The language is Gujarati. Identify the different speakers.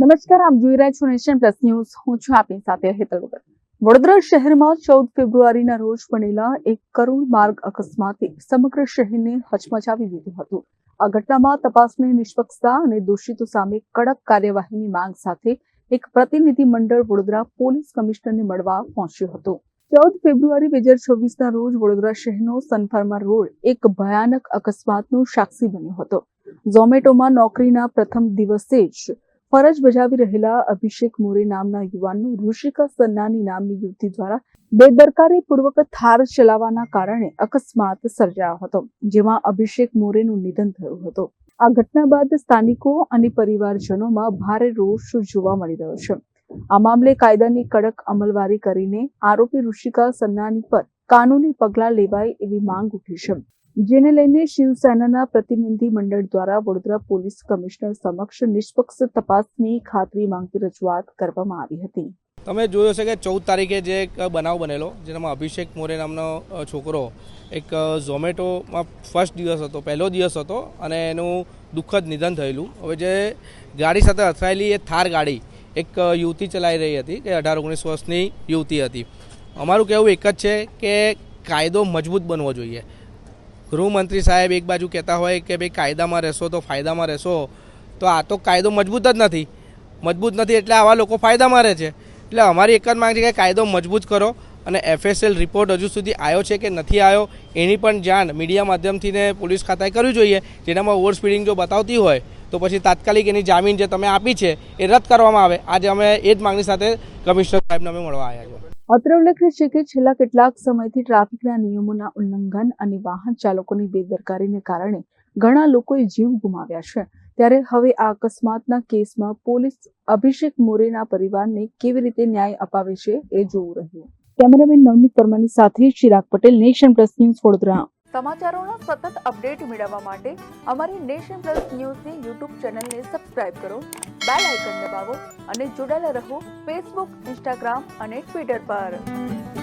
Speaker 1: નમસ્કાર, આપ જોઈ રહ્યા છો નેશન પ્લસ ન્યૂઝ. હું છું આપની સાથે હેતલ વગર. વડોદરા શહેરમાં 14 ફેબ્રુઆરીના રોજ બનેલા એક કરુણ માર્ગ અકસ્માતે સમગ્ર શહેરને હચમચાવી દીધું હતું. આ ઘટનામાં તપાસની નિષ્પક્ષતા અને દોષિતો સામે કડક કાર્યવાહીની માંગ સાથે એક પ્રતિનિધિ મંડળ વડોદરા પોલીસ કમિશનરને મળવા પહોંચ્યું હતું. 14 ફેબ્રુઆરી 2024ના રોજ વડોદરા શહેરનો સનફાર્મા રોડ એક ભયાનક અકસ્માતનો સાક્ષી બન્યો હતો. ઝોમેટોમાં નોકરીના પ્રથમ દિવસે જ ફરજ બજાવી રહેલા અભિષેક મોરે નામના યુવાનનું ઋષિકા સન્નાની નામની યુવતી દ્વારા બેદરકારીપૂર્વક થાર ચલાવવાના કારણે અકસ્માત સર્જાયો હતો, જેમાં અભિષેક મોરેનું નિધન થયું હતું. આ ઘટના બાદ સ્થાનિકો અને પરિવારજનોમાં ભારે રોષ જોવા મળી રહ્યો છે. આ મામલે કાયદાની કડક અમલવારી કરીને આરોપી ઋષિકા સન્નાની પર કાનૂની પગલાં લેવાય એવી માંગ ઉઠી છે, જેને લઈને શિવસેનાના પ્રતિનિધિ મંડળ દ્વારા વડોદરા પોલીસ કમિશનર સમક્ષ નિષ્પક્ષ તપાસની ખાતરી માંગતી રજૂઆત કરવામાં આવી હતી.
Speaker 2: તમે જોયો છે કે 14 તારીખે જે એક બનાવ બનેલો, જેનામાં અભિષેક મોરે નામનો છોકરો એક ઝોમેટોમાં ફર્સ્ટ દિવસ હતો, પહેલો દિવસ હતો અને એનું દુઃખદ નિધન થયેલું. હવે જે ગાડી સાથે અથડાયેલી એ થાર ગાડી એક યુવતી ચલાવી રહી હતી કે 18-19 વર્ષની યુવતી હતી. અમારું કહેવું એક જ છે કે કાયદો મજબૂત બનવો જોઈએ. ગૃહમંત્રી સાહેબ એક બાજુ કહેતા હોય કે ભાઈ કાયદામાં રહેશો તો ફાયદામાં રહેશો, તો આ તો કાયદો મજબૂત જ નથી. મજબૂત નથી એટલે આવા લોકો ફાયદામાં રહે છે. એટલે અમારી એક જ માંગ છે કે કાયદો મજબૂત કરો અને FSL રિપોર્ટ હજુ સુધી આવ્યો છે કે નથી આવ્યો એની પણ જાણ મીડિયા માધ્યમથી ને પોલીસ ખાતાએ કરવી જોઈએ. જેનામાં ઓવર સ્પીડિંગ જો બતાવતી હોય તો પછી તાત્કાલિક એની જામીન જે તમે આપી છે એ રદ કરવામાં આવે. આજે અમે એ જ માંગણી સાથે કમિશનર સાહેબને અમે મળવા આવ્યા છીએ.
Speaker 1: અત્રે ઉલ્લેખનીય છે કે છેલ્લા કેટલાક સમયથી ટ્રાફિકના નિયમોના ઉલ્લંઘન અને વાહન ચાલકોની બેદરકારીને કારણે ઘણા લોકોએ જીવ ગુમાવ્યા છે. ત્યારે હવે આ અકસ્માતના કેસમાં પોલીસ અભિષેક મોરેના પરિવારને કેવી રીતે ન્યાય અપાવે છે એ જોવું રહ્યું. કેમેરામેન નવનીત પરમારની સાથે Chirag Patel, nation plus news, Vadodara. સમાચારોના સતત અપડેટ મેળવવા માટે અમારી નેશન પ્લસ ન્યૂઝની યુટ્યુબ ચેનલને સબસ્ક્રાઇબ કરો, બેલ આઇકન દબાવો અને જોડાયેલા રહો ફેસબુક, ઇન્સ્ટાગ્રામ અને ટ્વિટર પર.